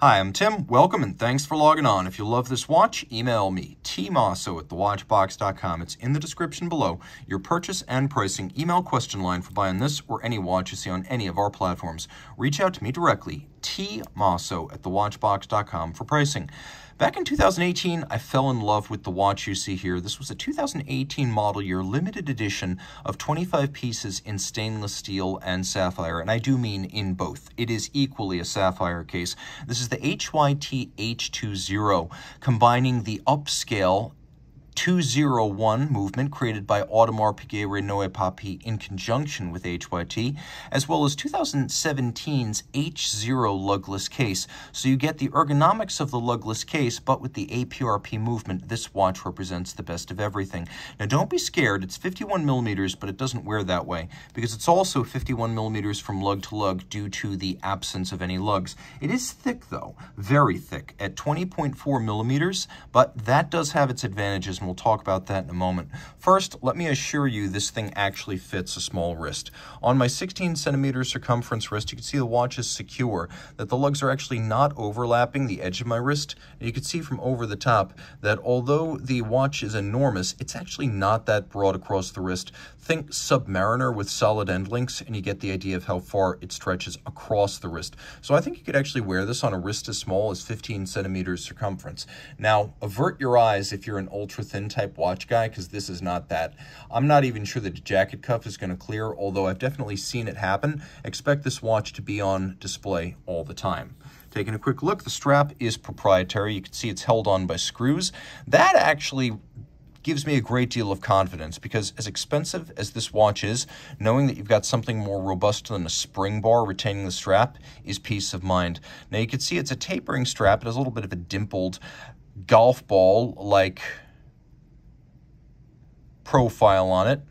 Hi, I'm Tim. Welcome and thanks for logging on. If you love this watch, email me, tmosso@thewatchbox.com. It's in the description below. Your purchase and pricing email question line for buying this or any watch you see on any of our platforms. Reach out to me directly, tmosso@thewatchbox.com for pricing. Back in 2018, I fell in love with the watch you see here. This was a 2018 model year limited edition of 25 pieces in stainless steel and sapphire, and I do mean in both. It is equally a sapphire case. This is the HYT H20, combining the upscale 201 movement created by Audemars, Piguet, Renaud, and Papi in conjunction with HYT, as well as 2017's H0 lugless case. So you get the ergonomics of the lugless case, but with the APRP movement, this watch represents the best of everything. Now don't be scared, it's 51 millimeters, but it doesn't wear that way, because it's also 51 millimeters from lug to lug due to the absence of any lugs. It is thick though, very thick, at 20.4 millimeters, but that does have its advantages, and we'll talk about that in a moment. First, let me assure you this thing actually fits a small wrist. On my 16 centimeter circumference wrist, you can see the watch is secure, that the lugs are actually not overlapping the edge of my wrist. And you can see from over the top that although the watch is enormous, it's actually not that broad across the wrist. Think Submariner with solid end links, and you get the idea of how far it stretches across the wrist. So I think you could actually wear this on a wrist as small as 15 centimeters circumference. Now, avert your eyes if you're an ultra-thin type watch guy, because this is not that. I'm not even sure that the jacket cuff is going to clear, although I've definitely seen it happen. Expect this watch to be on display all the time. Taking a quick look, the strap is proprietary. You can see it's held on by screws. That actually gives me a great deal of confidence, because as expensive as this watch is, knowing that you've got something more robust than a spring bar retaining the strap is peace of mind. Now you can see it's a tapering strap. It has a little bit of a dimpled golf ball like profile on it.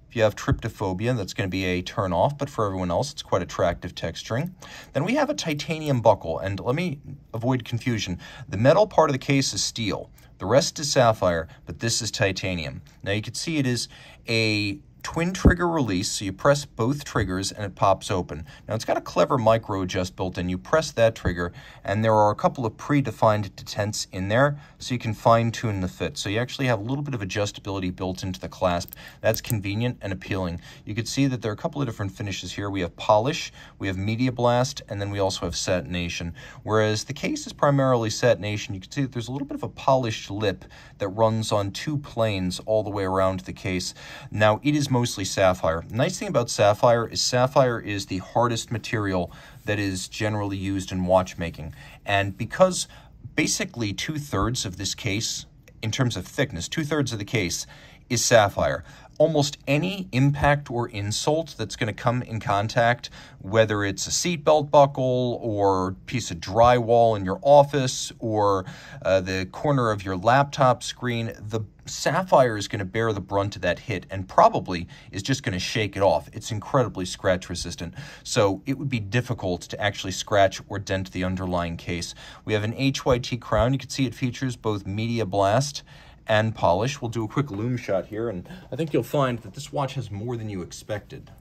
If you have tryptophobia, that's going to be a turn off, but for everyone else, it's quite attractive texturing. Then we have a titanium buckle, and let me avoid confusion. The metal part of the case is steel. The rest is sapphire, but this is titanium. Now you can see it is a twin trigger release, so you press both triggers and it pops open. Now it's got a clever micro adjust built in. You press that trigger and there are a couple of predefined detents in there so you can fine tune the fit. So you actually have a little bit of adjustability built into the clasp. That's convenient and appealing. You can see that there are a couple of different finishes here. We have polish, we have media blast, and then we also have satination. Whereas the case is primarily satination, you can see that there's a little bit of a polished lip that runs on two planes all the way around the case. Now it is mostly sapphire. The nice thing about sapphire is the hardest material that is generally used in watchmaking. And because basically 2/3 of this case, in terms of thickness, 2/3 of the case is sapphire. Almost any impact or insult that's going to come in contact, whether it's a seatbelt buckle or piece of drywall in your office or the corner of your laptop screen, the sapphire is going to bear the brunt of that hit and probably is just going to shake it off. It's incredibly scratch resistant, so it would be difficult to actually scratch or dent the underlying case. We have an HYT crown. You can see it features both media blast and polish. We'll do a quick loom shot here, and I think you'll find that this watch has more than you expected.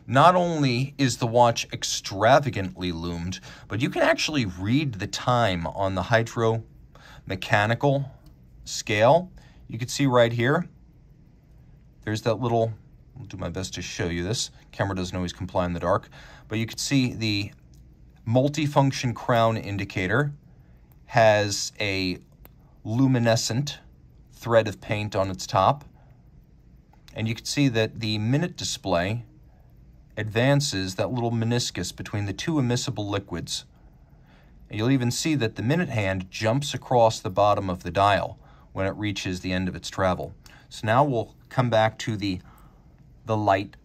Not only is the watch extravagantly loomed, but you can actually read the time on the hydro mechanical scale. You can see right here, there's that little, I'll do my best to show you this. Camera doesn't always comply in the dark, but you can see the multifunction crown indicator has a luminescent thread of paint on its top. And you can see that the minute display advances that little meniscus between the two immiscible liquids. And you'll even see that the minute hand jumps across the bottom of the dial when it reaches the end of its travel. So now we'll come back to the light,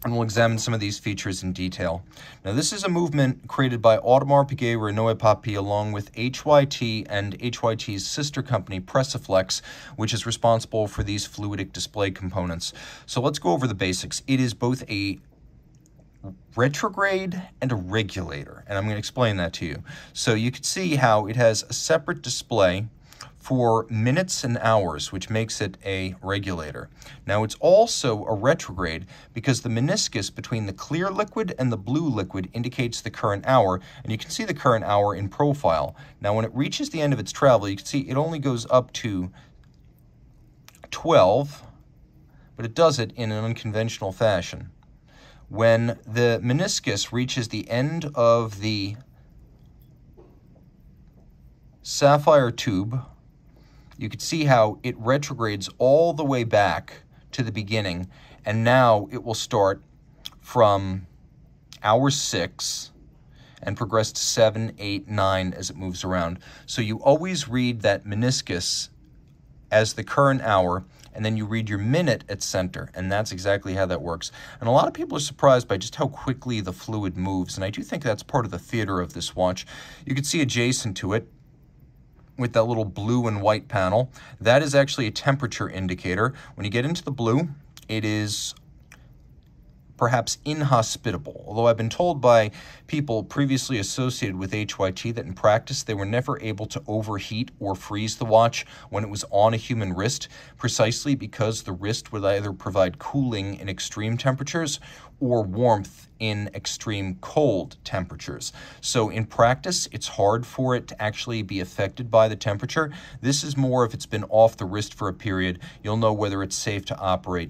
and we'll examine some of these features in detail. Now, this is a movement created by Audemars, Piguet, Renaud, and Papi, along with HYT and HYT's sister company, Pressiflex, which is responsible for these fluidic display components. So let's go over the basics. It is both a retrograde and a regulator, and I'm going to explain that to you. So you can see how it has a separate display for minutes and hours, which makes it a regulator. Now, it's also a retrograde because the meniscus between the clear liquid and the blue liquid indicates the current hour, and you can see the current hour in profile. Now, when it reaches the end of its travel, you can see it only goes up to 12, but it does it in an unconventional fashion. When the meniscus reaches the end of the sapphire tube, you can see how it retrogrades all the way back to the beginning, and now it will start from hour 6 and progress to 7, 8, 9 as it moves around. So you always read that meniscus as the current hour, and then you read your minute at center, and that's exactly how that works. And a lot of people are surprised by just how quickly the fluid moves, and I do think that's part of the theater of this watch. You can see adjacent to it, with that little blue and white panel, that is actually a temperature indicator. When you get into the blue, it is perhaps inhospitable, although I've been told by people previously associated with HYT that in practice they were never able to overheat or freeze the watch when it was on a human wrist, precisely because the wrist would either provide cooling in extreme temperatures or warmth in extreme cold temperatures. So in practice, it's hard for it to actually be affected by the temperature. This is more if it's been off the wrist for a period, you'll know whether it's safe to operate.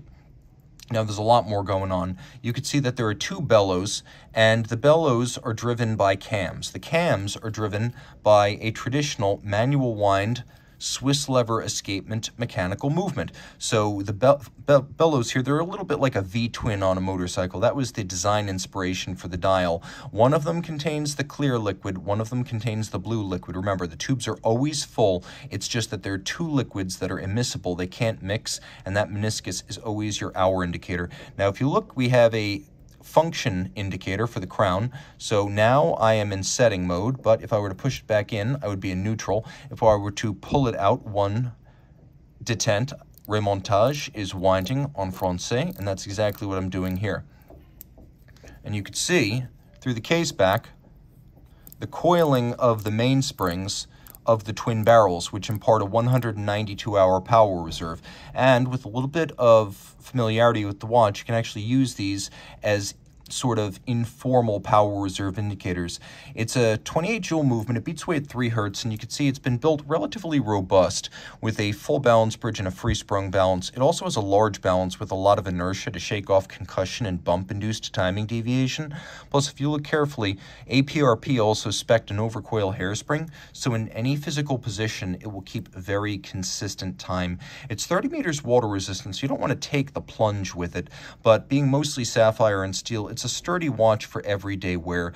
Now, there's a lot more going on. You can see that there are 2 bellows, and the bellows are driven by cams. The cams are driven by a traditional manual wind Swiss lever escapement mechanical movement. So the bellows here, they're a little bit like a V-twin on a motorcycle. That was the design inspiration for the dial. One of them contains the clear liquid, one of them contains the blue liquid. Remember, the tubes are always full. It's just that there are 2 liquids that are immiscible. They can't mix, and that meniscus is always your hour indicator. Now, if you look, we have a function indicator for the crown. So now I am in setting mode, but if I were to push it back in, I would be in neutral. If I were to pull it out, 1 detente, remontage is winding en français, and that's exactly what I'm doing here. And you can see through the case back the coiling of the mainsprings of the twin barrels, which impart a 192-hour power reserve. And with a little bit of familiarity with the watch, you can actually use these as sort of informal power reserve indicators. It's a 28 joule movement. It beats away at 3 hertz, and you can see it's been built relatively robust with a full balance bridge and a free sprung balance. It also has a large balance with a lot of inertia to shake off concussion and bump-induced timing deviation. Plus, if you look carefully, APRP also spec'd an overcoil hairspring, so in any physical position, it will keep very consistent time. It's 30 meters water resistant, so you don't want to take the plunge with it, but being mostly sapphire and steel, it's a sturdy watch for everyday wear.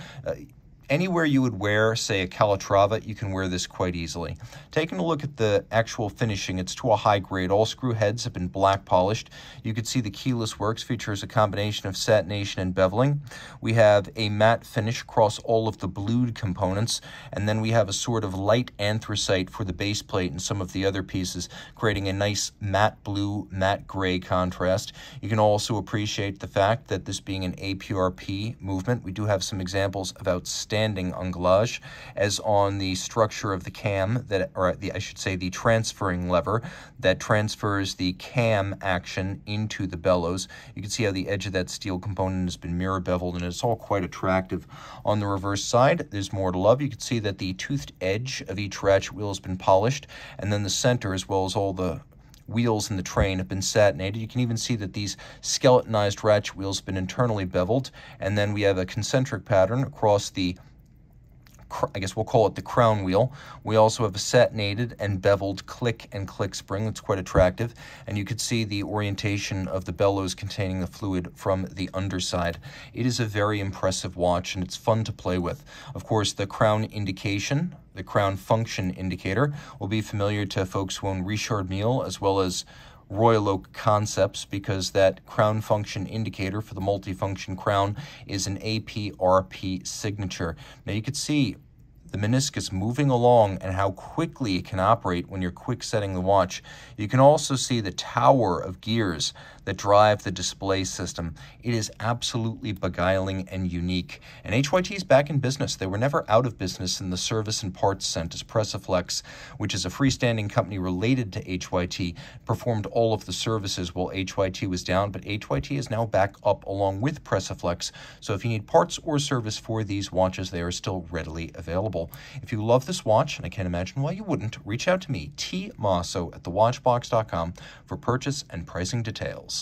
Anywhere you would wear, say, a Calatrava, you can wear this quite easily. Taking a look at the actual finishing, it's to a high grade. All screw heads have been black polished. You can see the keyless works features a combination of satination and beveling. We have a matte finish across all of the blued components, and then we have a sort of light anthracite for the base plate and some of the other pieces, creating a nice matte blue, matte gray contrast. You can also appreciate the fact that this being an APRP movement, we do have some examples of outstanding ungulage, as on the structure of the cam, I should say the transferring lever that transfers the cam action into the bellows. You can see how the edge of that steel component has been mirror beveled, and it's all quite attractive. On the reverse side, there's more to love. You can see that the toothed edge of each ratchet wheel has been polished, and then the center, as well as all the wheels in the train, have been satinated. You can even see that these skeletonized ratchet wheels have been internally beveled, and then we have a concentric pattern across the, I guess we'll call it the crown wheel. We also have a satinated and beveled click and click spring that's quite attractive, and you could see the orientation of the bellows containing the fluid from the underside. It is a very impressive watch, and it's fun to play with. Of course, the crown indication, the crown function indicator, will be familiar to folks who own Richard Mille as well as Royal Oak Concepts, because that crown function indicator for the multifunction crown is an APRP signature. Now you can see the meniscus moving along and how quickly it can operate when you're quick setting the watch. You can also see the tower of gears that drive the display system. It is absolutely beguiling and unique. And HYT is back in business. They were never out of business in the service and parts centers. Pressiflex, which is a freestanding company related to HYT, performed all of the services while HYT was down, but HYT is now back up along with Pressiflex. So if you need parts or service for these watches, they are still readily available. If you love this watch, and I can't imagine why you wouldn't, reach out to me, T Mosso at thewatchbox.com for purchase and pricing details.